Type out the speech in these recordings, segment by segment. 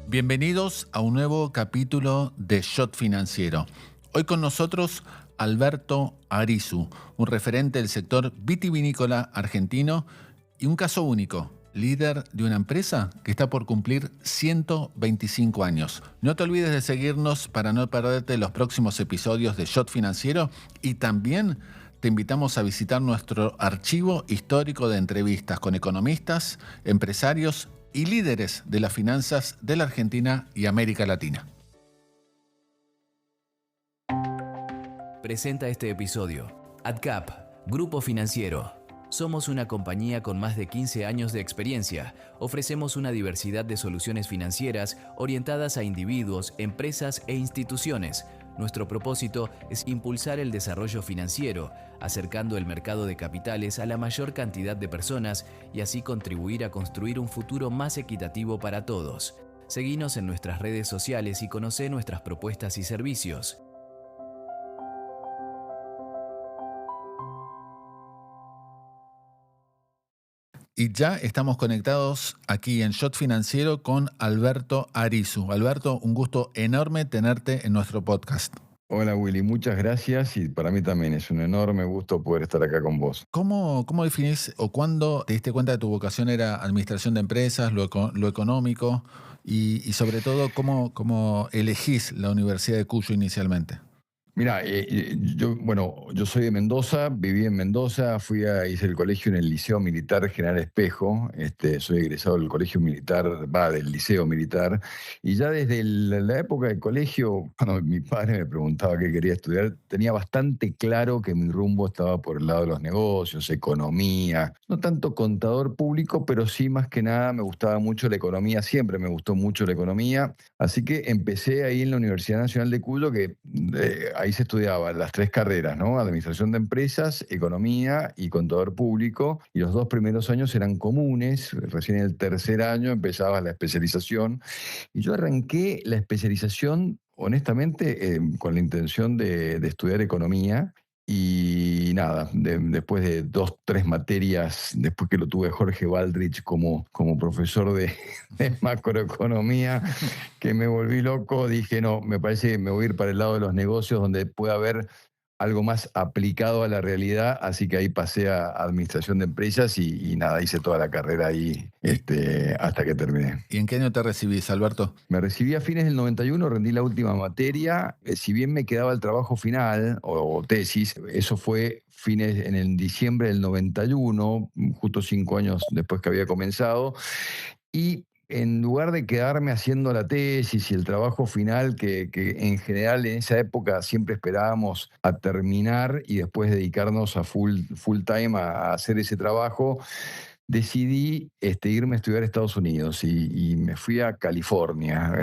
Bienvenidos a un nuevo capítulo de Shot Financiero. Hoy con nosotros Alberto Arizu, un referente del sector vitivinícola argentino y un caso único, líder de una empresa que está por cumplir 125 años. No te olvides de seguirnos para no perderte los próximos episodios de Shot Financiero y también te invitamos a visitar nuestro archivo histórico de entrevistas con economistas, empresarios y líderes de las finanzas de la Argentina y América Latina. Presenta este episodio AdCap, Grupo Financiero. Somos una compañía con más de 15 años de experiencia. Ofrecemos una diversidad de soluciones financieras orientadas a individuos, empresas e instituciones. Nuestro propósito es impulsar el desarrollo financiero, acercando el mercado de capitales a la mayor cantidad de personas y así contribuir a construir un futuro más equitativo para todos. Seguinos en nuestras redes sociales y conoce nuestras propuestas y servicios. Y ya estamos conectados aquí en Shot Financiero con Alberto Arizu. Alberto, un gusto enorme tenerte en nuestro podcast. Hola Willy, muchas gracias y para mí también es un enorme gusto poder estar acá con vos. ¿Cómo definís o cuándo te diste cuenta de tu vocación era administración de empresas, lo económico y sobre todo cómo elegís la Universidad de Cuyo inicialmente? Mira, yo soy de Mendoza, viví en Mendoza, hice el colegio en el Liceo Militar General Espejo, soy egresado del colegio militar, del Liceo Militar, y ya desde la época del colegio, cuando mi padre me preguntaba qué quería estudiar, tenía bastante claro que mi rumbo estaba por el lado de los negocios, economía, no tanto contador público, pero sí más que nada me gustaba mucho la economía, siempre me gustó mucho la economía, así que empecé ahí en la Universidad Nacional de Cuyo, que ahí se estudiaban las tres carreras, ¿no? Administración de empresas, economía y contador público. Y los 2 primeros años eran comunes. Recién en el tercer año empezaba la especialización. Y yo arranqué la especialización, honestamente, con la intención de estudiar economía. Y nada, después de 2, 3 materias, después que lo tuve Jorge Baldrich como profesor de macroeconomía, que me volví loco, dije, no, me parece que me voy a ir para el lado de los negocios donde pueda haber algo más aplicado a la realidad, así que ahí pasé a administración de empresas y nada, hice toda la carrera ahí hasta que terminé. ¿Y en qué año te recibís, Alberto? Me recibí a fines del 91, rendí la última materia, si bien me quedaba el trabajo final o tesis, eso fue en diciembre del 91, justo 5 años después que había comenzado, y en lugar de quedarme haciendo la tesis y el trabajo final, que en general en esa época siempre esperábamos a terminar y después dedicarnos a full time a hacer ese trabajo, decidí irme a estudiar a Estados Unidos y me fui a California.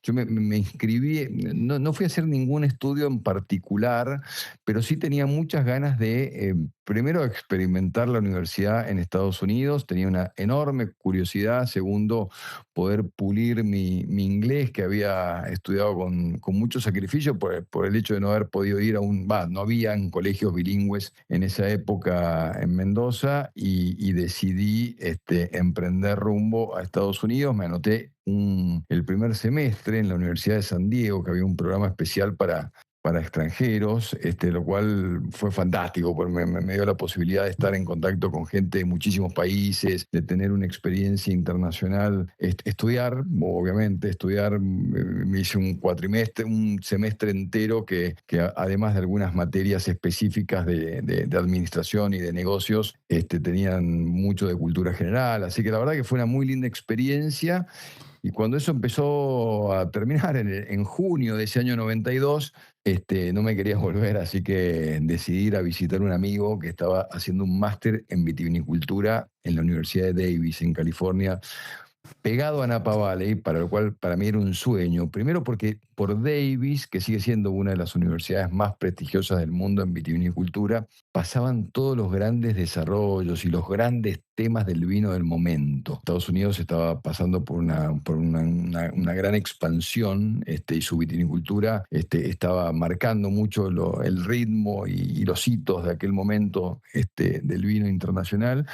Yo me inscribí, no fui a hacer ningún estudio en particular, pero sí tenía muchas ganas de, primero, experimentar la universidad en Estados Unidos, tenía una enorme curiosidad, segundo, poder pulir mi inglés, que había estudiado con mucho sacrificio por el hecho de no haber podido ir no habían colegios bilingües en esa época en Mendoza, y decidí emprender rumbo a Estados Unidos. Me anoté el primer semestre en la Universidad de San Diego, que había un programa especial para extranjeros, lo cual fue fantástico, porque me dio la posibilidad de estar en contacto con gente de muchísimos países, de tener una experiencia internacional, estudiar, me hice un semestre entero que además de algunas materias específicas de administración y de negocios, tenían mucho de cultura general, así que la verdad que fue una muy linda experiencia. Y cuando eso empezó a terminar en junio de ese año 92, no me quería volver, así que decidí ir a visitar a un amigo que estaba haciendo un máster en vitivinicultura en la Universidad de Davis, en California, pegado a Napa Valley, para lo cual para mí era un sueño. Primero porque por Davis, que sigue siendo una de las universidades más prestigiosas del mundo en vitivinicultura, pasaban todos los grandes desarrollos y los grandes temas del vino del momento. Estados Unidos estaba pasando por una gran expansión, y su vitivinicultura estaba marcando mucho el ritmo y los hitos de aquel momento del vino internacional.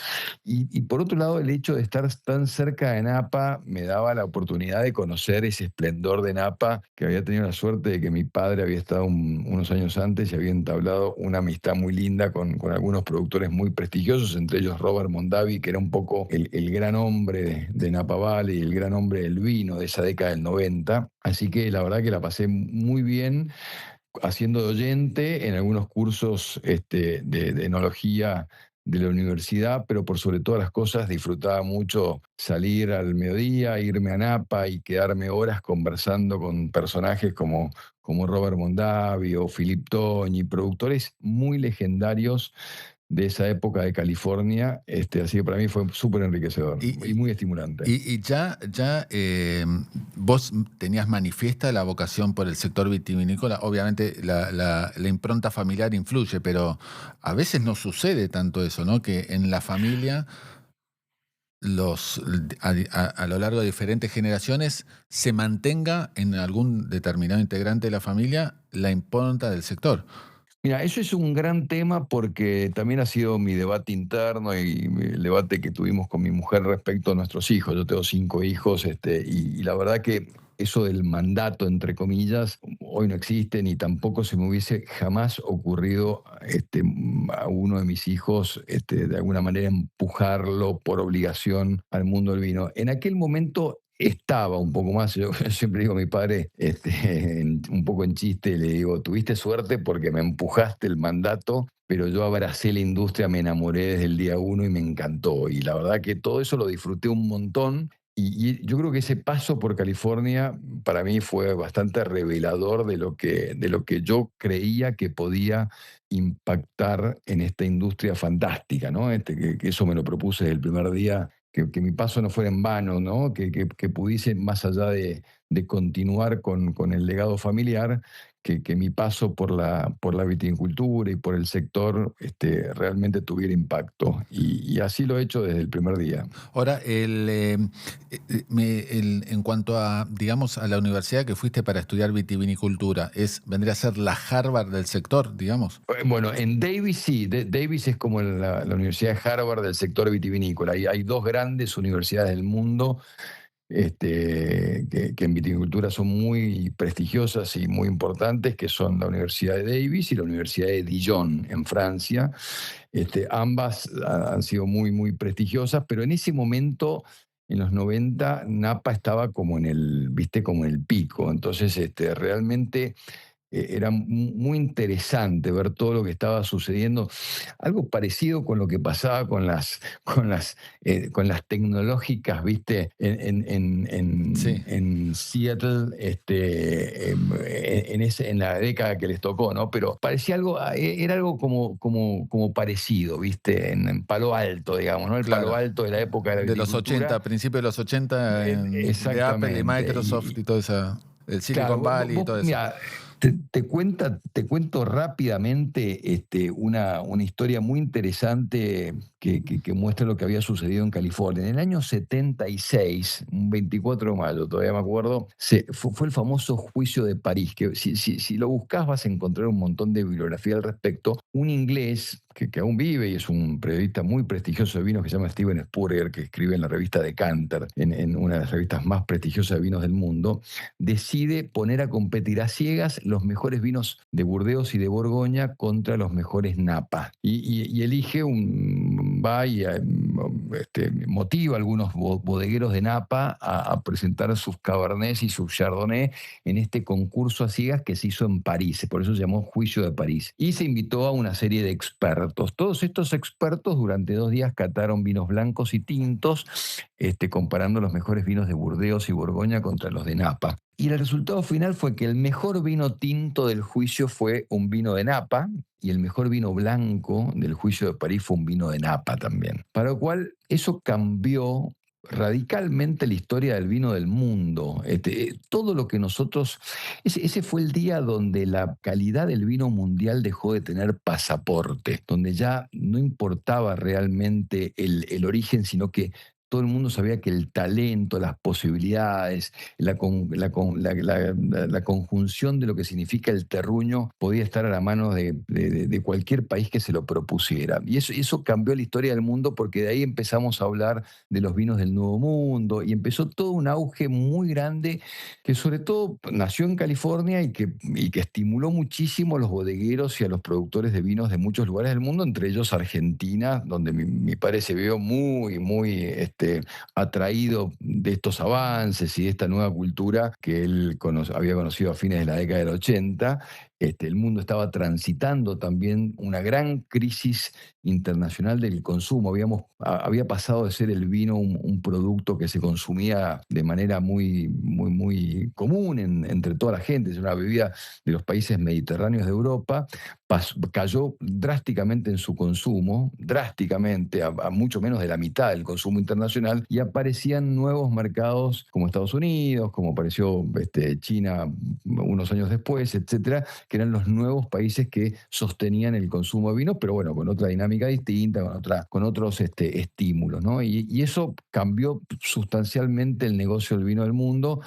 Y por otro lado, el hecho de estar tan cerca de Napa me daba la oportunidad de conocer ese esplendor de Napa, que había tenido la suerte de que mi padre había estado unos años antes y había entablado una amistad muy linda con algunos productores muy prestigiosos, entre ellos Robert Mondavi, que era un poco el gran hombre de Napa Valley, el gran hombre del vino de esa década del 90. Así que la verdad que la pasé muy bien haciendo de oyente en algunos cursos de enología de la universidad, pero por sobre todas las cosas disfrutaba mucho salir al mediodía, irme a Napa y quedarme horas conversando con personajes como Robert Mondavi o Philip Togni, productores muy legendarios de esa época de California. Así que para mí fue súper enriquecedor y muy estimulante. Y vos tenías manifiesta la vocación por el sector vitivinícola. Obviamente la impronta familiar influye, pero a veces no sucede tanto eso, ¿no? Que en la familia, a lo largo de diferentes generaciones, se mantenga en algún determinado integrante de la familia la impronta del sector. Mira, eso es un gran tema porque también ha sido mi debate interno y el debate que tuvimos con mi mujer respecto a nuestros hijos. Yo tengo 5 hijos, y la verdad que eso del mandato, entre comillas, hoy no existe ni tampoco se me hubiese jamás ocurrido a uno de mis hijos de alguna manera empujarlo por obligación al mundo del vino. En aquel momento estaba un poco más, yo siempre digo a mi padre, un poco en chiste, le digo, tuviste suerte porque me empujaste el mandato, pero yo abracé la industria, me enamoré desde el día uno y me encantó. Y la verdad que todo eso lo disfruté un montón. Y yo creo que ese paso por California para mí fue bastante revelador de lo que yo creía que podía impactar en esta industria fantástica, ¿no? Que eso me lo propuse desde el primer día, que mi paso no fuera en vano, ¿no? Que pudiese, más allá de continuar con el legado familiar, que mi paso por la viticultura y por el sector realmente tuviera impacto. Y así lo he hecho desde el primer día. Ahora, en cuanto a, digamos, a la universidad que fuiste para estudiar vitivinicultura, vendría a ser la Harvard del sector, digamos. Bueno, en Davis sí. Davis es como la Universidad de Harvard del sector vitivinícola. Hay dos grandes universidades del mundo que en viticultura son muy prestigiosas y muy importantes, que son la Universidad de Davis y la Universidad de Dijon, en Francia. Ambas han sido muy, muy prestigiosas, pero en ese momento, en los 90, Napa estaba como viste, como en el pico. Entonces, realmente era muy interesante ver todo lo que estaba sucediendo, algo parecido con lo que pasaba con las tecnológicas, ¿viste? Sí. En Seattle, en la década que les tocó, ¿no? Pero parecía era algo como parecido, ¿viste? En Palo Alto, digamos, ¿no? El Palo Claro. Alto de la época de la De los viticultura. 80, principios de los 80, de Apple y Exactamente. Microsoft y todo eso, el Silicon Claro, Valley y todo eso. mira, te cuento rápidamente una historia muy interesante que muestra lo que había sucedido en California. En el año 76, un 24 de mayo, todavía me acuerdo, fue el famoso juicio de París, que si lo buscas vas a encontrar un montón de bibliografía al respecto. Un inglés que aún vive y es un periodista muy prestigioso de vinos que se llama Steven Spurrier, que escribe en la revista Decanter, en una de las revistas más prestigiosas de vinos del mundo, decide poner a competir a ciegas los mejores vinos de Burdeos y de Borgoña contra los mejores Napa. Y elige va y motiva a algunos bodegueros de Napa a presentar sus Cabernets y sus Chardonnay en este concurso a ciegas que se hizo en París. Por eso se llamó Juicio de París. Y se invitó a una serie de expertos. Todos estos expertos durante 2 días cataron vinos blancos y tintos, comparando los mejores vinos de Burdeos y Borgoña contra los de Napa. Y el resultado final fue que el mejor vino tinto del juicio fue un vino de Napa y el mejor vino blanco del juicio de París fue un vino de Napa también. Para lo cual eso cambió radicalmente la historia del vino del mundo. Todo lo que nosotros... Ese fue el día donde la calidad del vino mundial dejó de tener pasaporte, donde ya no importaba realmente el origen, sino que todo el mundo sabía que el talento, las posibilidades, la conjunción de lo que significa el terruño podía estar a la mano de cualquier país que se lo propusiera. Y eso cambió la historia del mundo, porque de ahí empezamos a hablar de los vinos del Nuevo Mundo y empezó todo un auge muy grande que sobre todo nació en California y que estimuló muchísimo a los bodegueros y a los productores de vinos de muchos lugares del mundo, entre ellos Argentina, donde mi padre se vio muy, muy atraído de estos avances y de esta nueva cultura que él había conocido a fines de la década del 80. El mundo estaba transitando también una gran crisis internacional del consumo. Había pasado de ser el vino un producto que se consumía de manera muy, muy, muy común entre toda la gente. Es una bebida de los países mediterráneos de Europa. Cayó drásticamente en su consumo, drásticamente, a mucho menos de la mitad del consumo internacional, y aparecían nuevos mercados como Estados Unidos, como apareció China unos años después, etcétera, que eran los nuevos países que sostenían el consumo de vino, pero bueno, con otra dinámica distinta, con otros estímulos, ¿no? Y eso cambió sustancialmente el negocio del vino del mundo.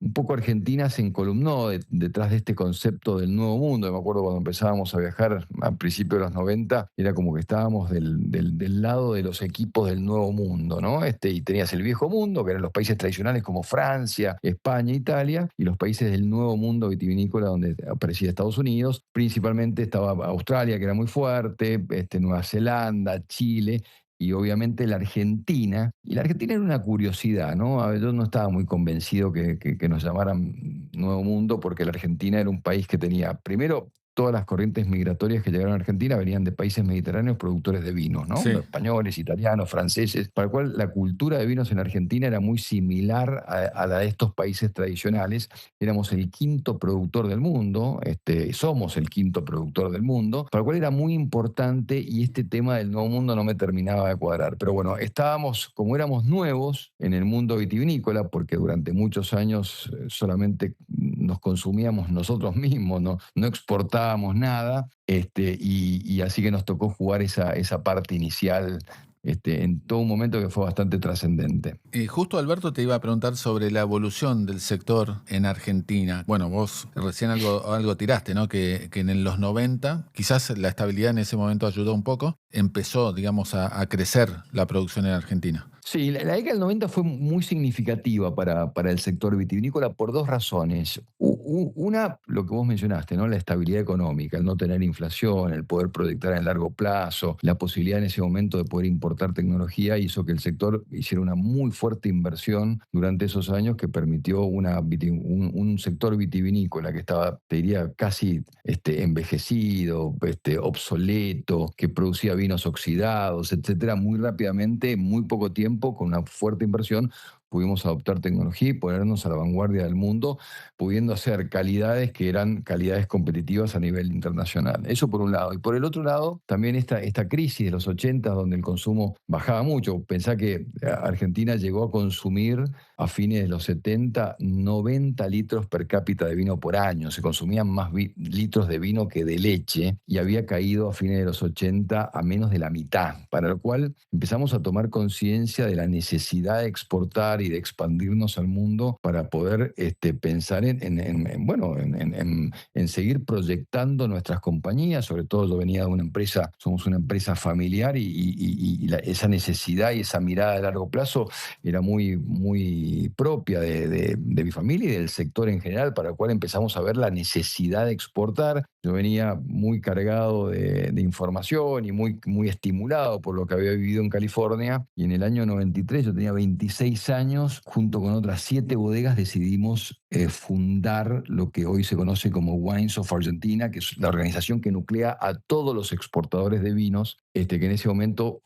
Un poco Argentina se encolumnó detrás de este concepto del nuevo mundo. Me acuerdo cuando empezábamos a viajar a principios de los 90, era como que estábamos del lado de los equipos del nuevo mundo, ¿no? Y tenías el viejo mundo, que eran los países tradicionales como Francia, España, Italia, y los países del nuevo mundo vitivinícola, donde aparecía Estados Unidos. Principalmente estaba Australia, que era muy fuerte, Nueva Zelanda, Chile, y obviamente la Argentina. Y la Argentina era una curiosidad, ¿no? A ver, yo no estaba muy convencido que nos llamaran Nuevo Mundo, porque la Argentina era un país que tenía, primero, todas las corrientes migratorias que llegaron a Argentina venían de países mediterráneos productores de vinos, ¿no? Sí. Españoles, italianos, franceses, para el cual la cultura de vinos en Argentina era muy similar a la de estos países tradicionales. Éramos el quinto productor del mundo, somos el quinto productor del mundo, para el cual era muy importante, y este tema del nuevo mundo no me terminaba de cuadrar. Pero bueno, como éramos nuevos en el mundo vitivinícola, porque durante muchos años solamente nos consumíamos nosotros mismos, no exportábamos nada, y así que nos tocó jugar esa parte inicial en todo un momento que fue bastante trascendente. Y justo Alberto te iba a preguntar sobre la evolución del sector en Argentina. Bueno, vos recién algo tiraste, ¿no? Que en los 90, quizás la estabilidad en ese momento ayudó un poco, empezó, digamos, a crecer la producción en Argentina. Sí, la década del 90 fue muy significativa para el sector vitivinícola por dos razones. Una, lo que vos mencionaste, ¿no? La estabilidad económica, el no tener inflación, el poder proyectar en largo plazo, la posibilidad en ese momento de poder importar tecnología hizo que el sector hiciera una muy fuerte inversión durante esos años, que permitió un sector vitivinícola que estaba, te diría, casi envejecido, obsoleto, que producía vinos oxidados, etcétera, muy rápidamente, en muy poco tiempo, con una fuerte inversión, pudimos adoptar tecnología y ponernos a la vanguardia del mundo, pudiendo hacer calidades que eran calidades competitivas a nivel internacional. Eso por un lado. Y por el otro lado, también esta crisis de los 80, donde el consumo bajaba mucho. Pensá que Argentina llegó a consumir a fines de los 70 90 litros per cápita de vino por año. Se consumían más litros de vino que de leche, y había caído a fines de los 80 a menos de la mitad, para lo cual empezamos a tomar conciencia de la necesidad de exportar y de expandirnos al mundo para poder pensar en seguir proyectando nuestras compañías. Sobre todo yo venía de somos una empresa familiar, y esa necesidad y esa mirada de largo plazo era muy, muy propia de mi familia y del sector en general, para el cual empezamos a ver la necesidad de exportar. Yo venía muy cargado de información y muy, muy estimulado por lo que había vivido en California, y en el año 93, yo tenía 26 años, junto con otras 7 bodegas decidimos fundar lo que hoy se conoce como Wines of Argentina, que es la organización que nuclea a todos los exportadores de vinos, que en ese momento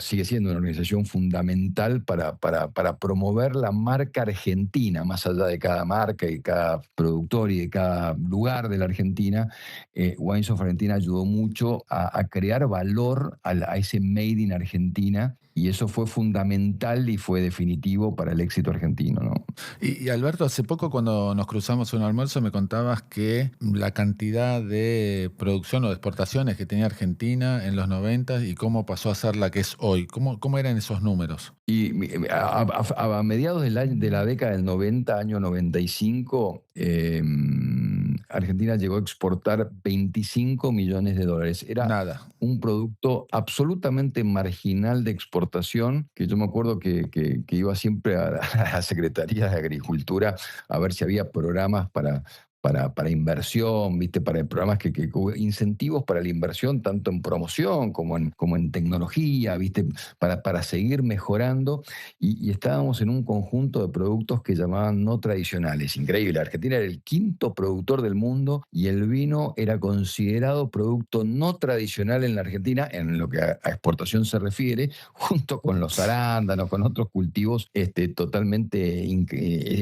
sigue siendo una organización fundamental para promover la marca argentina, más allá de cada marca y cada productor y de cada lugar de la Argentina. Wines of Argentina ayudó mucho a crear valor a ese Made in Argentina, Y eso fue fundamental y fue definitivo para el éxito argentino, ¿no? Y Alberto, hace poco cuando nos cruzamos en un almuerzo me contabas que la cantidad de producción o de exportaciones que tenía Argentina en los 90 y cómo pasó a ser la que es hoy. ¿Cómo eran esos números? Y a mediados de la década del 90, año 95, Argentina llegó a exportar 25 millones de dólares. Era Nada. un producto absolutamente marginal de exportación, que yo me acuerdo que iba siempre a la Secretaría de Agricultura a ver si había programas para inversión, ¿viste? Para programas incentivos para la inversión, tanto en promoción como en tecnología, ¿viste? Para seguir mejorando. Y estábamos en un conjunto de productos que llamaban no tradicionales. Increíble. Argentina era el quinto productor del mundo y el vino era considerado producto no tradicional en la Argentina, en lo que a exportación se refiere, junto con los arándanos, con otros cultivos, totalmente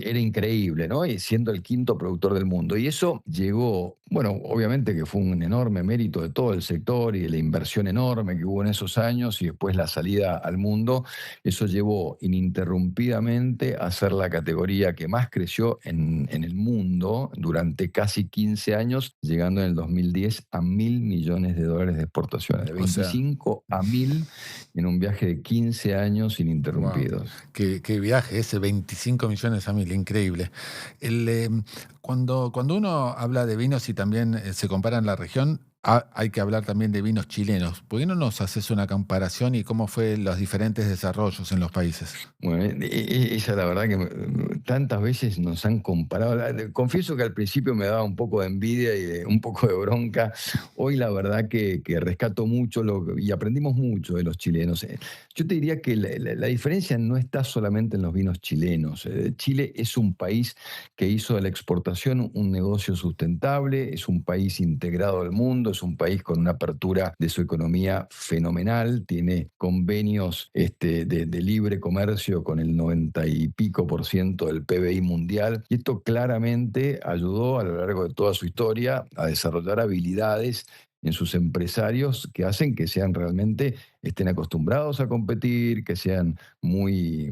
era increíble, ¿no? Y siendo el quinto productor del mundo. Y eso llegó, bueno, obviamente que fue un enorme mérito de todo el sector y de la inversión enorme que hubo en esos años y después la salida al mundo. Eso llevó ininterrumpidamente a ser la categoría que más creció en el mundo durante casi 15 años, llegando en el 2010 a $1.000 millones de exportaciones, de 25 a 1.000 en un viaje de 15 años ininterrumpidos. Wow. Qué viaje ese, 25 millones a 1.000, increíble. Cuando uno habla de vinos y también se compara en la región, hay que hablar también de vinos chilenos. ¿Por qué no nos haces una comparación y cómo fue los diferentes desarrollos en los países? Bueno, esa la verdad que tantas veces nos han comparado. Confieso que al principio me daba un poco de envidia y un poco de bronca. Hoy la verdad que rescato mucho y aprendimos mucho de los chilenos. Yo te diría que la diferencia no está solamente en los vinos chilenos. Chile es un país que hizo de la exportación un negocio sustentable, es un país integrado al mundo, es un país con una apertura de su economía fenomenal, tiene convenios de libre comercio con el 90 y pico % del PBI mundial, y esto claramente ayudó a lo largo de toda su historia a desarrollar habilidades en sus empresarios que hacen que sean realmente estén acostumbrados a competir, que sean muy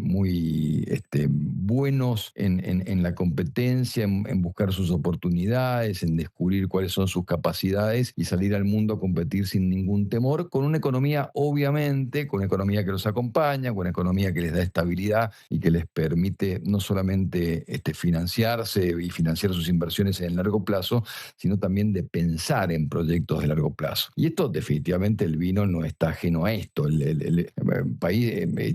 buenos en la competencia, en buscar sus oportunidades, en descubrir cuáles son sus capacidades y salir al mundo a competir sin ningún temor, con una economía, obviamente, con una economía que los acompaña, con una economía que les da estabilidad y que les permite no solamente financiarse y financiar sus inversiones en el largo plazo, sino también de pensar en proyectos de largo plazo. Y esto definitivamente el vino no está ajeno a esto.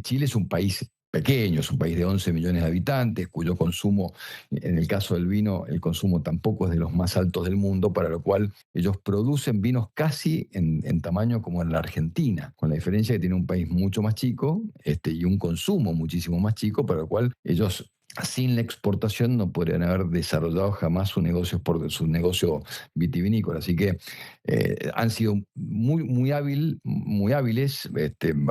Chile es un país pequeño, es un país de 11 millones de habitantes, cuyo consumo, en el caso del vino, el consumo tampoco es de los más altos del mundo, para lo cual ellos producen vinos casi en tamaño como en la Argentina, con la diferencia que tiene un país mucho más chico y un consumo muchísimo más chico, para lo cual ellos sin la exportación no podrían haber desarrollado jamás su negocio vitivinícola. Así que han sido muy hábiles,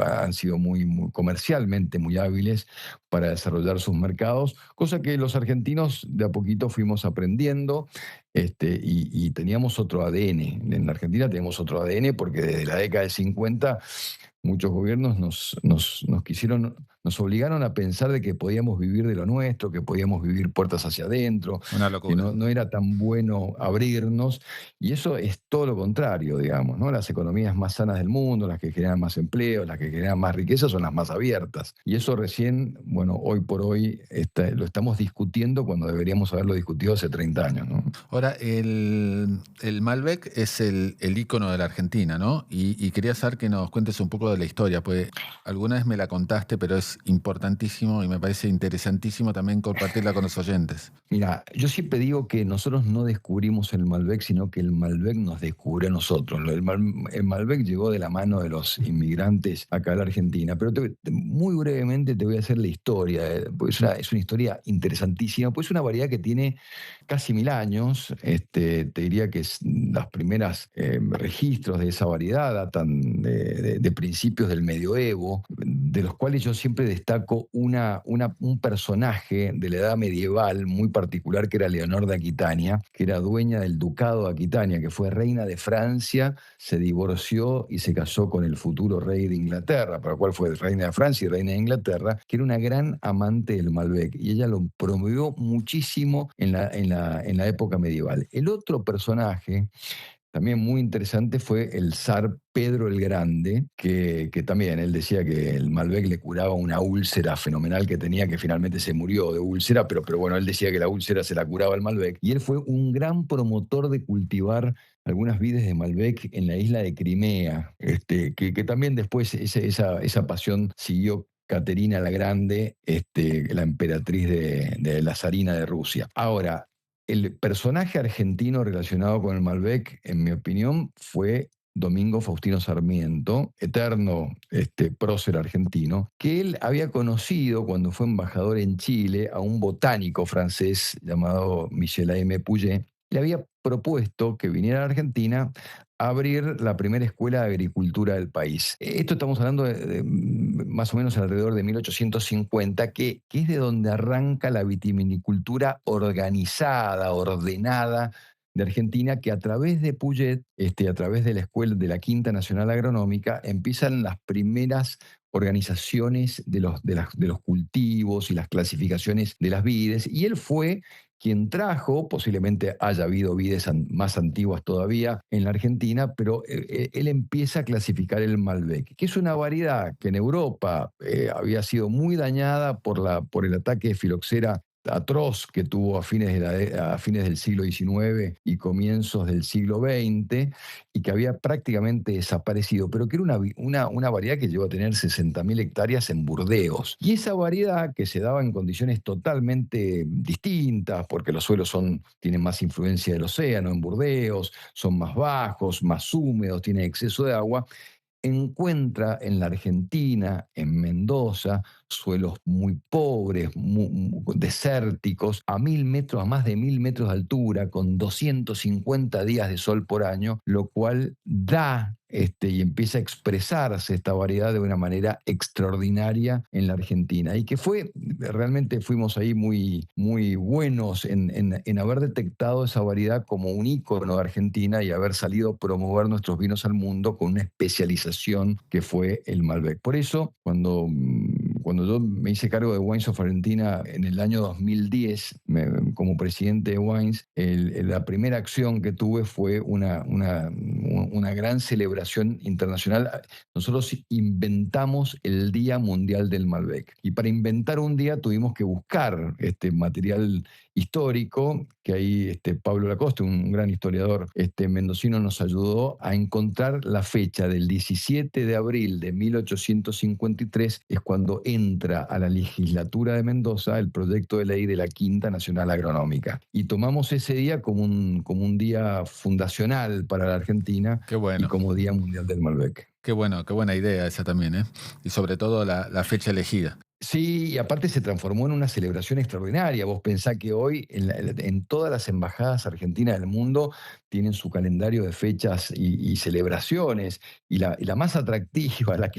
han sido muy comercialmente muy hábiles para desarrollar sus mercados, cosa que los argentinos de a poquito fuimos aprendiendo. Y teníamos otro ADN. En la Argentina tenemos otro ADN porque desde la década del 50 muchos gobiernos nos obligaron a pensar de que podíamos vivir de lo nuestro, que podíamos vivir puertas hacia adentro, Una que locura. no era tan bueno abrirnos, y eso es todo lo contrario, digamos, ¿no? Las economías más sanas del mundo, las que generan más empleo, las que generan más riqueza, son las más abiertas. Y eso recién, bueno, hoy por hoy lo estamos discutiendo cuando deberíamos haberlo discutido hace 30 años, ¿no? Ahora, el Malbec es el ícono de la Argentina, ¿no? Y quería saber que nos cuentes un poco de la historia, pues alguna vez me la contaste, pero es importantísimo y me parece interesantísimo también compartirla con los oyentes. Mira, yo siempre digo que nosotros no descubrimos el Malbec, sino que el Malbec nos descubrió a nosotros. El Malbec llegó de la mano de los inmigrantes acá a la Argentina, pero muy brevemente te voy a hacer la historia, porque es una historia interesantísima, pues es una variedad que tiene casi 1000 años. Te diría que los primeros registros de esa variedad datan de principios del medioevo, de los cuales yo siempre siempre destaco un personaje de la edad medieval muy particular que era Leonor de Aquitania, que era dueña del ducado de Aquitania, que fue reina de Francia, se divorció y se casó con el futuro rey de Inglaterra, para el cual fue reina de Francia y reina de Inglaterra, que era una gran amante del Malbec, y ella lo promovió muchísimo en la época medieval. El otro personaje también muy interesante fue el zar Pedro el Grande, que también él decía que el Malbec le curaba una úlcera fenomenal que tenía, que finalmente se murió de úlcera, pero bueno, él decía que la úlcera se la curaba el Malbec. Y él fue un gran promotor de cultivar algunas vides de Malbec en la isla de Crimea, que también después esa pasión siguió Caterina la Grande, la emperatriz de la zarina de Rusia. Ahora, el personaje argentino relacionado con el Malbec, en mi opinión, fue Domingo Faustino Sarmiento, eterno prócer argentino, que él había conocido cuando fue embajador en Chile a un botánico francés llamado Michel A.M. Puget. Le había propuesto que viniera a la Argentina a abrir la primera escuela de agricultura del país. Esto estamos hablando de más o menos alrededor de 1850, que es de donde arranca la vitivinicultura organizada, ordenada de Argentina, que a través de Puget, a través de la escuela de la Quinta Nacional Agronómica, empiezan las primeras organizaciones de los cultivos y las clasificaciones de las vides, y él fue quien trajo, posiblemente haya habido vides más antiguas todavía en la Argentina, pero él empieza a clasificar el Malbec, que es una variedad que en Europa había sido muy dañada por el ataque de filoxera atroz que tuvo a fines del siglo XIX y comienzos del siglo XX, y que había prácticamente desaparecido, pero que era una variedad que llegó a tener 60.000 hectáreas en Burdeos. Y esa variedad, que se daba en condiciones totalmente distintas, porque los suelos tienen más influencia del océano en Burdeos, son más bajos, más húmedos, tienen exceso de agua, encuentra en la Argentina, en Mendoza, suelos muy pobres, desérticos, a más de 1.000 metros de altura, con 250 días de sol por año, lo cual da y empieza a expresarse esta variedad de una manera extraordinaria en la Argentina. Y que realmente fuimos ahí muy, muy buenos en haber detectado esa variedad como un ícono de Argentina y haber salido a promover nuestros vinos al mundo con una especialización que fue el Malbec. Por eso, cuando yo me hice cargo de Wines of Argentina en el año 2010, como presidente de Wines, la primera acción que tuve fue una gran celebración internacional. Nosotros inventamos el Día Mundial del Malbec. Y para inventar un día tuvimos que buscar material histórico, que ahí Pablo Lacoste, un gran historiador mendocino, nos ayudó a encontrar la fecha del 17 de abril de 1853, es cuando entra a la legislatura de Mendoza el proyecto de ley de la Quinta Nacional Agronómica. Y tomamos ese día como un día fundacional para la Argentina. Qué bueno. Y como Día Mundial del Malbec. Qué bueno, qué buena idea esa también, ¿eh? Y sobre todo la fecha elegida. Sí, y aparte se transformó en una celebración extraordinaria. Vos pensás que hoy en todas las embajadas argentinas del mundo tienen su calendario de fechas y celebraciones, y la más atractiva, la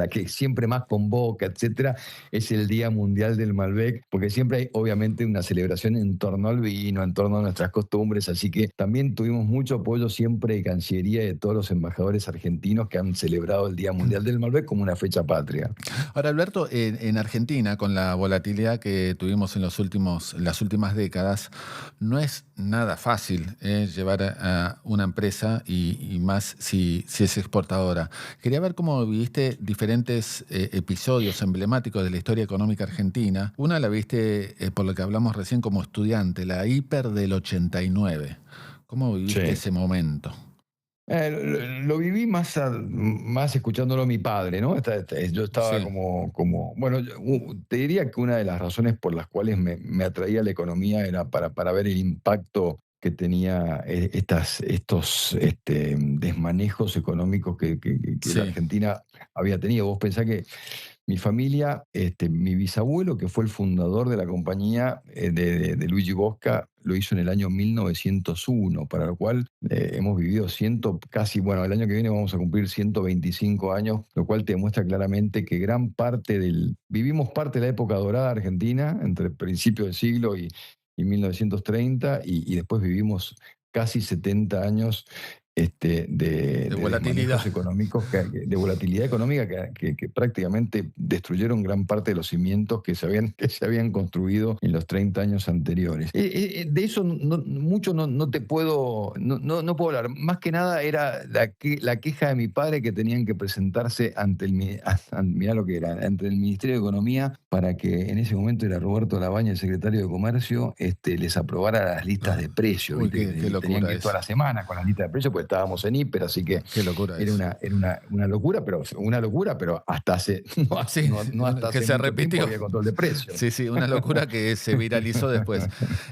que siempre más convoca, etcétera, es el Día Mundial del Malbec, porque siempre hay obviamente una celebración en torno al vino, en torno a nuestras costumbres, así que también tuvimos mucho apoyo siempre de Cancillería y de todos los embajadores argentinos que han celebrado el Día Mundial del Malbec como una fecha patria. Ahora, Alberto, en Argentina, con la volatilidad que tuvimos en las últimas décadas, no es nada fácil llevar a una empresa y más si es exportadora. Quería ver cómo viviste diferentes episodios emblemáticos de la historia económica argentina. Una la viste, por lo que hablamos recién, como estudiante, la hiper del 89. ¿Cómo viviste ese momento? Lo viví más escuchándolo a mi padre, ¿no? Yo estaba Sí. bueno, te diría que una de las razones por las cuales me atraía la economía era para ver el impacto que tenía estos desmanejos económicos que la Sí. Argentina había tenido. Vos pensás que Mi familia, mi bisabuelo, que fue el fundador de la compañía de Luigi Bosca, lo hizo en el año 1901, para lo cual hemos vivido bueno, el año que viene vamos a cumplir 125 años, lo cual te demuestra claramente que vivimos parte de la época dorada argentina, entre el principio del siglo y 1930, y después vivimos casi 70 años De de volatilidad. desmanejos económicos, de volatilidad económica que prácticamente destruyeron gran parte de los cimientos que se habían construido en los 30 años anteriores. De eso mucho no te puedo, no puedo hablar. Más que nada era la queja de mi padre, que tenían que presentarse mirá lo que era, ante el Ministerio de Economía, para que en ese momento era Roberto Labaña, el secretario de Comercio, les aprobara las listas de precios. Uy, ¿Viste? qué Y tenían locura que ir toda es. la semana con las listas de precios, porque estábamos en hiper, así que Qué locura era es. una locura, pero hasta hace, Sí, no hasta que hace se mucho tiempo repitió. había control de precios. Sí, sí, una locura que se viralizó después.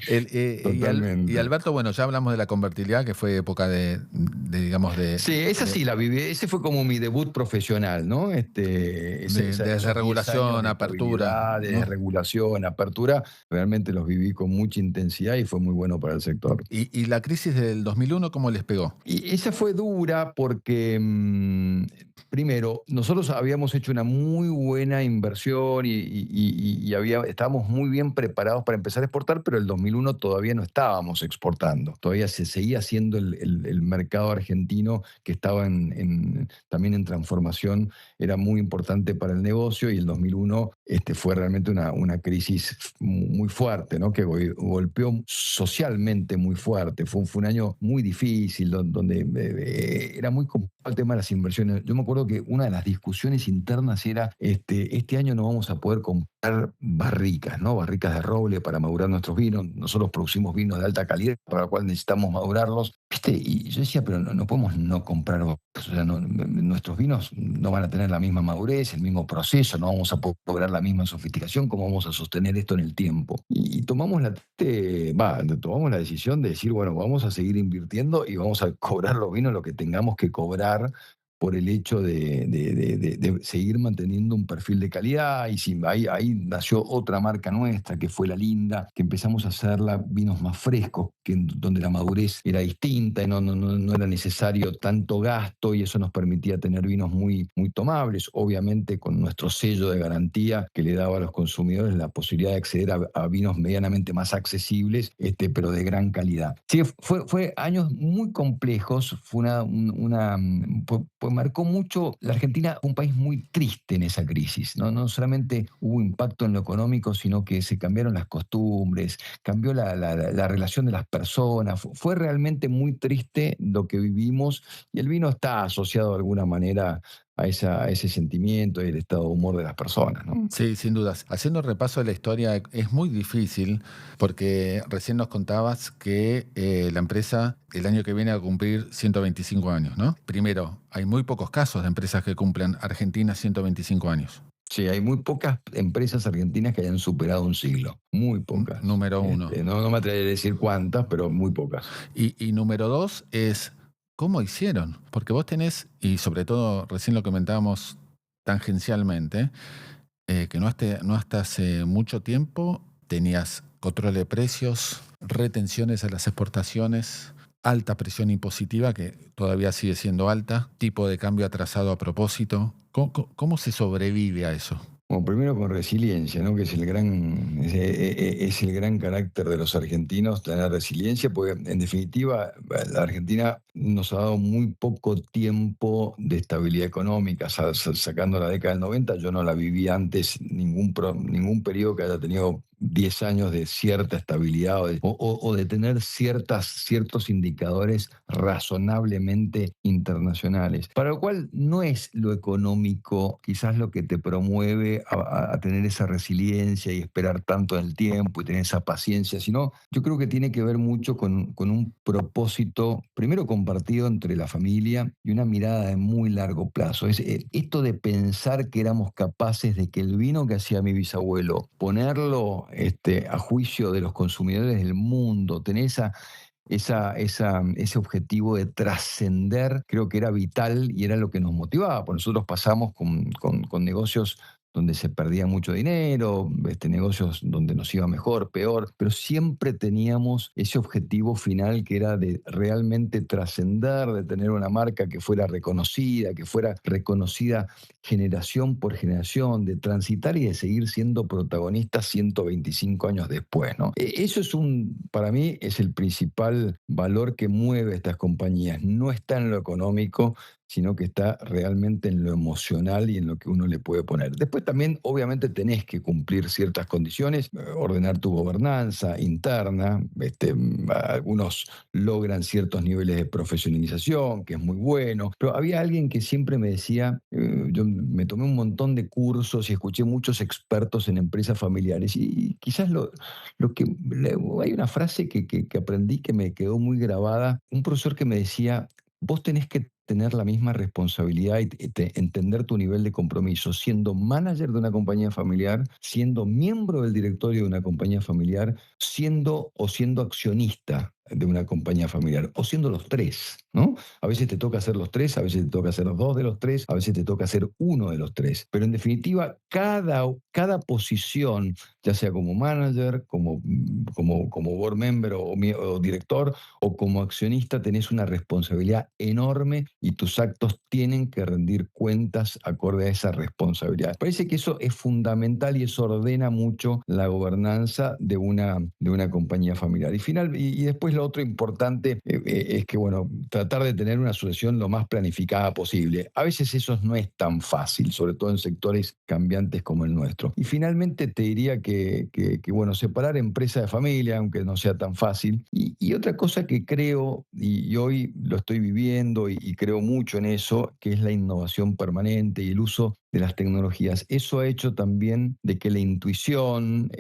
Y Totalmente. Alberto, bueno, ya hablamos de la convertibilidad, que fue época digamos, Sí, esa sí la viví, ese fue como mi debut profesional, ¿no? de Esos 10 años desregulación, de apertura, estabilidad, de ¿no? regulación, apertura, realmente los viví con mucha intensidad y fue muy bueno para el sector. Y la crisis del 2001, ¿cómo les pegó? Y esa fue dura porque, primero, nosotros habíamos hecho una muy buena inversión y estábamos muy bien preparados para empezar a exportar, pero el 2001 todavía no estábamos exportando. Todavía se seguía haciendo el mercado argentino, que estaba también en transformación, era muy importante para el negocio, y el 2001 fue realmente una crisis muy fuerte, ¿no? Que golpeó socialmente muy fuerte. Fue un año muy difícil, donde era muy complicado el tema de las inversiones. Yo me acuerdo que una de las discusiones internas era, este año no vamos a poder comprar barricas, ¿no? Barricas de roble para madurar nuestros vinos. Nosotros producimos vinos de alta calidad, para lo cual necesitamos madurarlos. ¿Viste? Y yo decía, pero no podemos no comprar barricas. O sea, nuestros vinos no van a tener la misma madurez, el mismo proceso, no vamos a poder lograr la misma sofisticación. ¿Cómo vamos a sostener esto en el tiempo? Y tomamos la decisión de decir, bueno, vamos a seguir invirtiendo y vamos a cobrar los vinos lo que tengamos que cobrar, por el hecho de seguir manteniendo un perfil de calidad. Y sí, ahí nació otra marca nuestra, que fue La Linda, que empezamos a hacerla vinos más frescos, donde la madurez era distinta y no era necesario tanto gasto, y eso nos permitía tener vinos muy, muy tomables, obviamente con nuestro sello de garantía, que le daba a los consumidores la posibilidad de acceder a vinos medianamente más accesibles, pero de gran calidad. Sí, fue años muy complejos, marcó mucho. La Argentina fue un país muy triste en esa crisis, ¿no? No solamente hubo impacto en lo económico, sino que se cambiaron las costumbres, cambió la relación de las personas. Fue realmente muy triste lo que vivimos, y el vino está asociado de alguna manera a ese sentimiento y el estado de humor de las personas, ¿no? Sí, sin dudas. Haciendo repaso de la historia es muy difícil porque recién nos contabas que la empresa el año que viene va a cumplir 125 años, ¿no? Primero, hay muy pocos casos de empresas que cumplan Argentina 125 años. Sí, hay muy pocas empresas argentinas que hayan superado un siglo, muy pocas. Número uno. No me atrevería a decir cuántas, pero muy pocas. Y número dos es, ¿cómo hicieron? Porque vos tenés, y sobre todo recién lo comentábamos tangencialmente, que no hasta hace mucho tiempo tenías control de precios, retenciones a las exportaciones, alta presión impositiva, que todavía sigue siendo alta, tipo de cambio atrasado a propósito. ¿Cómo se sobrevive a eso? Bueno, primero con resiliencia, ¿no? Que es el gran carácter de los argentinos, tener resiliencia, porque en definitiva la Argentina nos ha dado muy poco tiempo de estabilidad económica, sacando la década del 90. Yo no la viví antes, ningún periodo que haya tenido 10 años de cierta estabilidad, o de tener ciertos indicadores razonablemente internacionales. Para lo cual no es lo económico quizás lo que te promueve a tener esa resiliencia y esperar tanto en el tiempo y tener esa paciencia, sino yo creo que tiene que ver mucho con un propósito, primero compartido entre la familia, y una mirada de muy largo plazo. Esto de pensar que éramos capaces de que el vino que hacía mi bisabuelo, ponerlo a juicio de los consumidores del mundo, tener ese objetivo de trascender, creo que era vital y era lo que nos motivaba. Porque nosotros pasamos con negocios donde se perdía mucho dinero, negocios donde nos iba mejor, peor, pero siempre teníamos ese objetivo final que era de realmente trascender, de tener una marca que fuera reconocida generación por generación, de transitar y de seguir siendo protagonistas 125 años después, ¿no? Eso para mí es el principal valor que mueve estas compañías. No está en lo económico, sino que está realmente en lo emocional y en lo que uno le puede poner. Después también, obviamente, tenés que cumplir ciertas condiciones, ordenar tu gobernanza interna. Algunos logran ciertos niveles de profesionalización, que es muy bueno, pero había alguien que siempre me decía, yo me tomé un montón de cursos y escuché muchos expertos en empresas familiares, y quizás hay una frase que aprendí que me quedó muy grabada. Un profesor que me decía: vos tenés que tener la misma responsabilidad y entender tu nivel de compromiso, siendo manager de una compañía familiar, siendo miembro del directorio de una compañía familiar, siendo accionista de una compañía familiar, o siendo los tres, ¿no? A veces te toca hacer los tres, a veces te toca hacer dos de los tres, a veces te toca hacer uno de los tres. Pero en definitiva, cada posición, ya sea como manager, como board member o director, o como accionista, tenés una responsabilidad enorme y tus actos tienen que rendir cuentas acorde a esa responsabilidad. Parece que eso es fundamental y eso ordena mucho la gobernanza de una compañía familiar. Y después lo otro importante es que, bueno, tratar de tener una sucesión lo más planificada posible. A veces eso no es tan fácil, sobre todo en sectores cambiantes como el nuestro. Y finalmente te diría bueno, separar empresa de familia, aunque no sea tan fácil. Y otra cosa que creo, y hoy lo estoy viviendo y creo mucho en eso, que es la innovación permanente y el uso de las tecnologías. Eso ha hecho también de que la intuición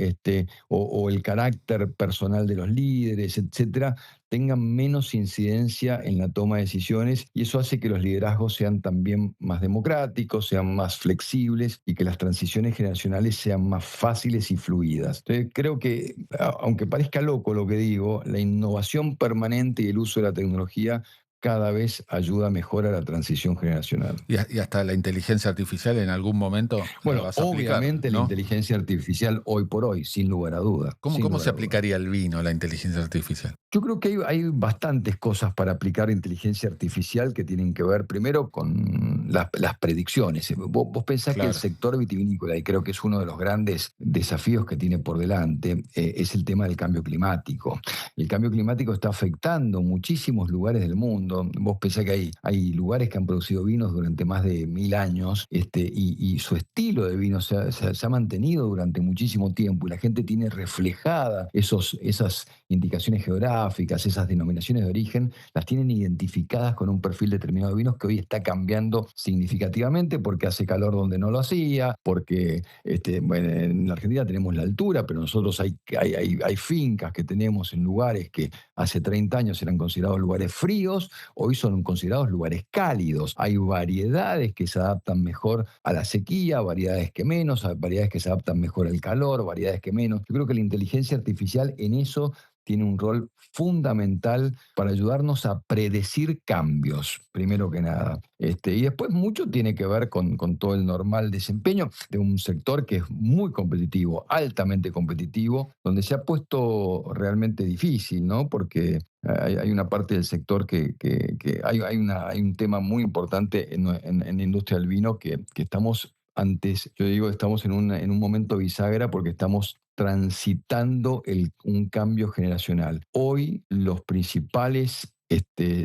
o el carácter personal de los líderes, etcétera, tengan menos incidencia en la toma de decisiones, y eso hace que los liderazgos sean también más democráticos, sean más flexibles y que las transiciones generacionales sean más fáciles y fluidas. Entonces, creo que, aunque parezca loco lo que digo, la innovación permanente y el uso de la tecnología cada vez ayuda mejor a la transición generacional. Y hasta la inteligencia artificial en algún momento la Bueno, vas a aplicar, obviamente la ¿no? inteligencia artificial hoy por hoy, sin lugar a duda, ¿Cómo, sin cómo lugar se a duda. aplicaría al vino la inteligencia artificial? Yo creo que hay bastantes cosas para aplicar inteligencia artificial que tienen que ver primero con las predicciones. Vos pensás que el Claro. sector vitivinícola, y creo que es uno de los grandes desafíos que tiene por delante, es el tema del cambio climático. El cambio climático está afectando muchísimos lugares del mundo. Vos pensás que hay lugares que han producido vinos durante más de 1000 años, y su estilo de vino se ha mantenido durante muchísimo tiempo, y la gente tiene reflejada esas indicaciones geográficas, esas denominaciones de origen, las tienen identificadas con un perfil determinado de vinos que hoy está cambiando significativamente porque hace calor donde no lo hacía, porque bueno, en la Argentina tenemos la altura, pero nosotros hay fincas que tenemos en lugares que hace 30 años eran considerados lugares fríos, hoy son considerados lugares cálidos. Hay variedades que se adaptan mejor a la sequía, variedades que menos, variedades que se adaptan mejor al calor, variedades que menos. Yo creo que la inteligencia artificial en eso tiene un rol fundamental para ayudarnos a predecir cambios, primero que nada. Y después mucho tiene que ver con todo el normal desempeño de un sector que es muy competitivo, altamente competitivo, donde se ha puesto realmente difícil, ¿no? Porque hay una parte del sector que hay un tema muy importante en la industria del vino que estamos antes, yo digo, estamos en un momento bisagra porque estamos transitando un cambio generacional. Hoy los principales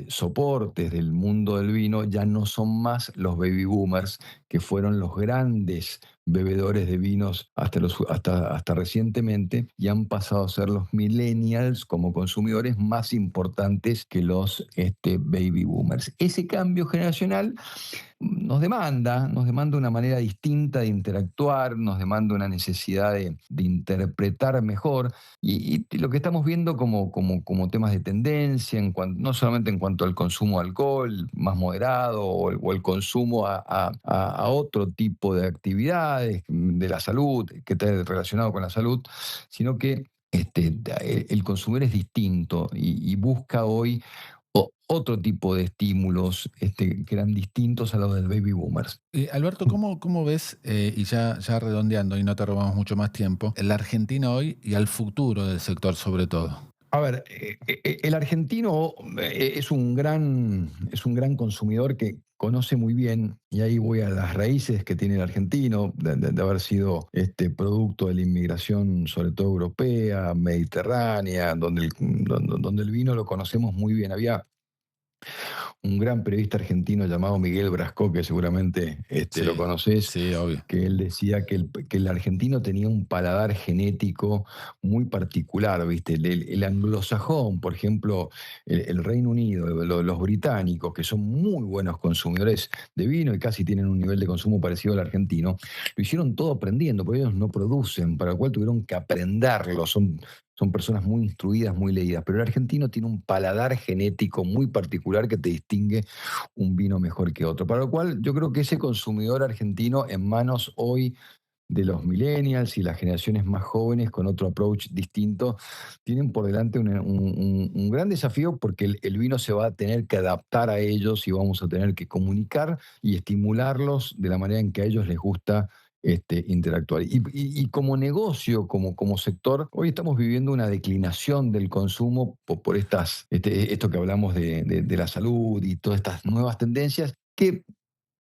soportes del mundo del vino ya no son más los baby boomers, que fueron los grandes bebedores de vinos hasta recientemente, y han pasado a ser los millennials como consumidores más importantes que los baby boomers. Ese cambio generacional nos demanda una manera distinta de interactuar, nos demanda una necesidad de interpretar mejor, y lo que estamos viendo como temas de tendencia, no solamente en cuanto al consumo de alcohol más moderado o el consumo a otro tipo de actividades de la salud, que está relacionado con la salud, sino que el consumidor es distinto y busca hoy otro tipo de estímulos que eran distintos a los del baby boomers. Alberto, ¿cómo ves, y ya redondeando y no te robamos mucho más tiempo, la Argentina hoy y al futuro del sector sobre todo? A ver, el argentino es un gran consumidor que conoce muy bien, y ahí voy a las raíces que tiene el argentino, de haber sido producto de la inmigración, sobre todo europea, mediterránea, donde el vino lo conocemos muy bien. Había un gran periodista argentino llamado Miguel Brasco, que seguramente lo Sí, conoces, sí, obvio. que él decía que el argentino tenía un paladar genético muy particular, ¿viste? El anglosajón, por ejemplo, el Reino Unido, los británicos, que son muy buenos consumidores de vino y casi tienen un nivel de consumo parecido al argentino, lo hicieron todo aprendiendo, porque ellos no producen, para lo cual tuvieron que aprenderlo, son personas muy instruidas, muy leídas, pero el argentino tiene un paladar genético muy particular que te distingue un vino mejor que otro. Para lo cual yo creo que ese consumidor argentino en manos hoy de los millennials y las generaciones más jóvenes con otro approach distinto, tienen por delante un gran desafío porque el vino se va a tener que adaptar a ellos y vamos a tener que comunicar y estimularlos de la manera en que a ellos les gusta interactuar. Y como negocio, como sector, hoy estamos viviendo una declinación del consumo por esto que hablamos de la salud y todas estas nuevas tendencias que,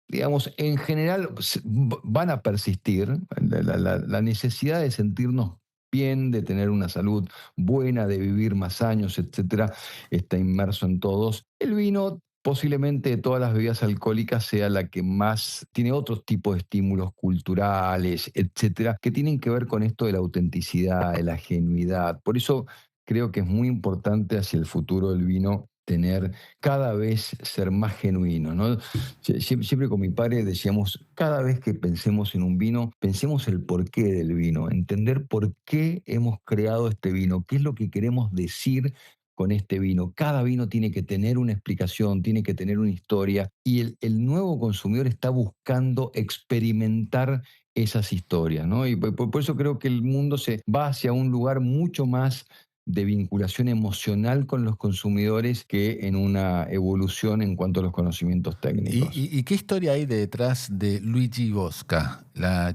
digamos, en general van a persistir. La necesidad de sentirnos bien, de tener una salud buena, de vivir más años, etcétera, está inmerso en todos. El vino, posiblemente de todas las bebidas alcohólicas, sea la que más tiene otros tipos de estímulos culturales, etcétera, que tienen que ver con esto de la autenticidad, de la genuidad. Por eso creo que es muy importante hacia el futuro del vino tener cada vez ser más genuino, ¿no? Siempre con mi padre decíamos, cada vez que pensemos en un vino, pensemos el porqué del vino, entender por qué hemos creado este vino, qué es lo que queremos decir con este vino. Cada vino tiene que tener una explicación, tiene que tener una historia, y el nuevo consumidor está buscando experimentar esas historias, ¿no? Y por eso creo que el mundo se va hacia un lugar mucho más de vinculación emocional con los consumidores que en una evolución en cuanto a los conocimientos técnicos. ¿Y qué historia hay detrás de Luigi Bosca,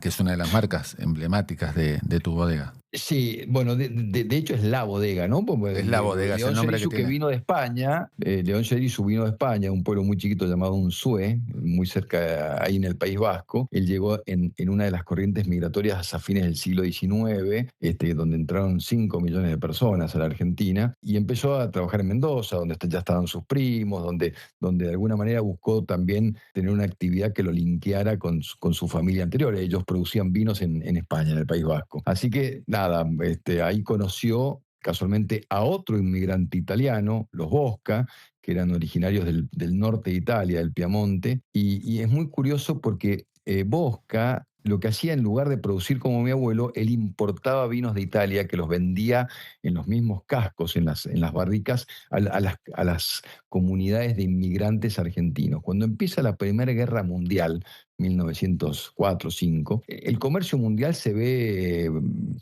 que es una de las marcas emblemáticas de tu bodega? Sí, bueno, de hecho es la bodega, ¿no? Porque Es la bodega, es el León nombre que Yerizu, que tiene. vino de España, León Yerizu vino de España, un pueblo muy chiquito llamado Unzué, muy cerca ahí en el País Vasco. Él llegó en una de las corrientes migratorias a fines del siglo XIX, donde entraron 5 millones de personas a la Argentina, y empezó a trabajar en Mendoza, donde ya estaban sus primos, donde de alguna manera buscó también tener una actividad que lo linkeara con su familia anterior. Ellos producían vinos en España, en el País Vasco. Así que nada, ahí conoció casualmente a otro inmigrante italiano, los Bosca, que eran originarios del norte de Italia, del Piamonte, y es muy curioso porque Bosca lo que hacía, en lugar de producir como mi abuelo, él importaba vinos de Italia que los vendía en los mismos cascos, en las barricas, a las comunidades de inmigrantes argentinos. Cuando empieza la Primera Guerra Mundial, 1904-5, el comercio mundial se ve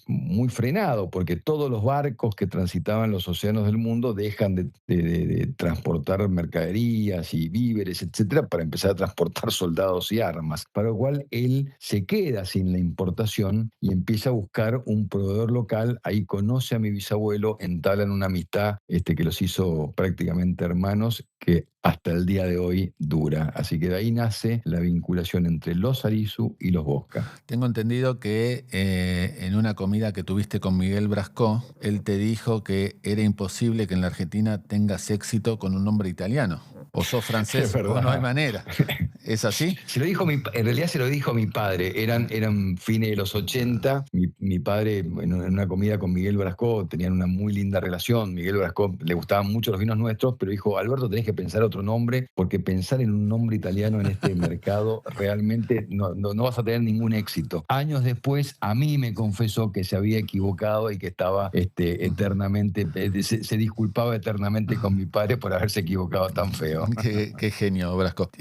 muy frenado porque todos los barcos que transitaban los océanos del mundo dejan de transportar mercaderías y víveres, etcétera, para empezar a transportar soldados y armas. Para lo cual él se queda sin la importación y empieza a buscar un proveedor local. Ahí conoce a mi bisabuelo, entablan una amistad que los hizo prácticamente hermanos, que hasta el día de hoy dura. Así que de ahí nace la vinculación entre los Arizu y los Bosca. Tengo entendido que en una comida que tuviste con Miguel Brasco, él te dijo que era imposible que en la Argentina tengas éxito con un nombre italiano. O sos Es francés o no hay verdad. manera. ¿Es así? En realidad se lo dijo mi padre, eran fines de los 80, mi padre en una comida con Miguel Brasco tenían una muy linda relación. Miguel Brasco le gustaban mucho los vinos nuestros, pero dijo, Alberto, tenés que pensar otro nombre, porque pensar en un nombre italiano en este mercado realmente no vas a tener ningún éxito. Años después, a mí me confesó que se había equivocado y que estaba eternamente, se disculpaba eternamente con mi padre por haberse equivocado tan feo. Qué genio, Brasco.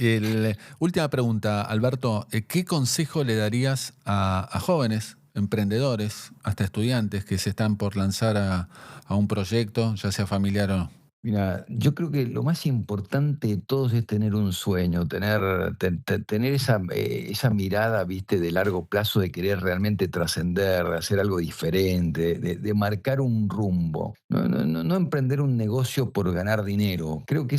Última pregunta, Alberto. ¿Qué consejo le darías a jóvenes, emprendedores, hasta estudiantes que se están por lanzar a un proyecto, ya sea familiar o no? Mira, yo creo que lo más importante de todos es tener un sueño, tener esa mirada, viste, de largo plazo, de querer realmente trascender, de hacer algo diferente, de marcar un rumbo. No emprender un negocio por ganar dinero. Creo que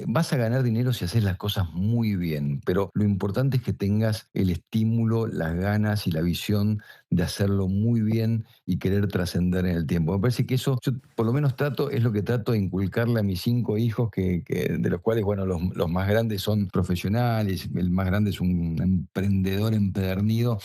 vas a ganar dinero si haces las cosas muy bien, pero lo importante es que tengas el estímulo, las ganas y la visión de hacerlo muy bien y querer trascender en el tiempo. Me parece que eso, yo por lo menos es lo que trato de inculcarle a mis 5 hijos, de los cuales, bueno, los más grandes son profesionales, el más grande es un emprendedor empedernido.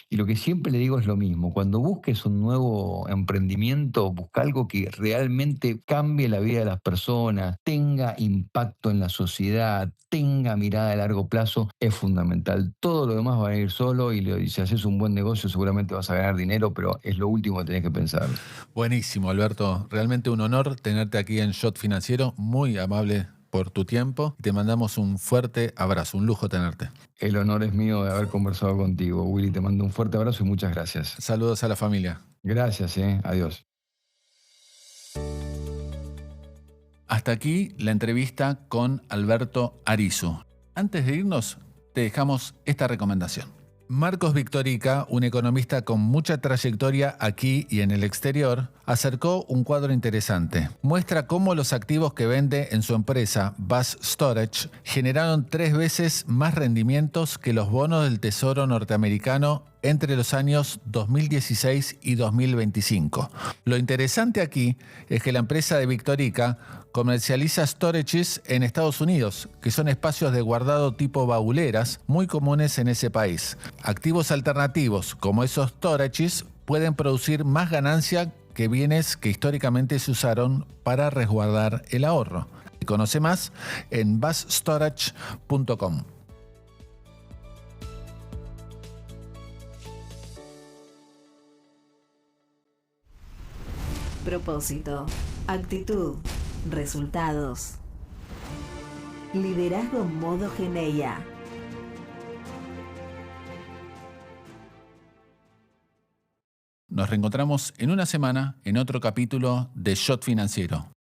Y lo que siempre le digo es lo mismo, cuando busques un nuevo emprendimiento, busca algo que realmente cambie la vida de las personas, tenga impacto en la sociedad, tenga mirada a largo plazo, es fundamental. Todo lo demás va a ir solo y si haces un buen negocio seguramente vas a ganar dinero, pero es lo último que tenés que pensar. Buenísimo, Alberto. Realmente un honor tenerte aquí en Shot Financiero. Muy amable por tu tiempo. Te mandamos un fuerte abrazo. Un lujo tenerte. El honor es mío de haber conversado contigo, Willy. Te mando un fuerte abrazo y muchas gracias. Saludos a la familia. Gracias, adiós. Hasta aquí la entrevista con Alberto Arizu. Antes de irnos, te dejamos esta recomendación. Marcos Victorica, un economista con mucha trayectoria aquí y en el exterior, acercó un cuadro interesante. Muestra cómo los activos que vende en su empresa, Bus Storage, generaron 3 veces más rendimientos que los bonos del Tesoro norteamericano entre los años 2016 y 2025. Lo interesante aquí es que la empresa de Victorica comercializa storages en Estados Unidos, que son espacios de guardado tipo bauleras muy comunes en ese país. Activos alternativos como esos storages pueden producir más ganancia que bienes que históricamente se usaron para resguardar el ahorro. Conoce más en busstorage.com. Propósito, actitud, resultados. Liderazgo modo Geneia. Nos reencontramos en una semana en otro capítulo de Shot Financiero.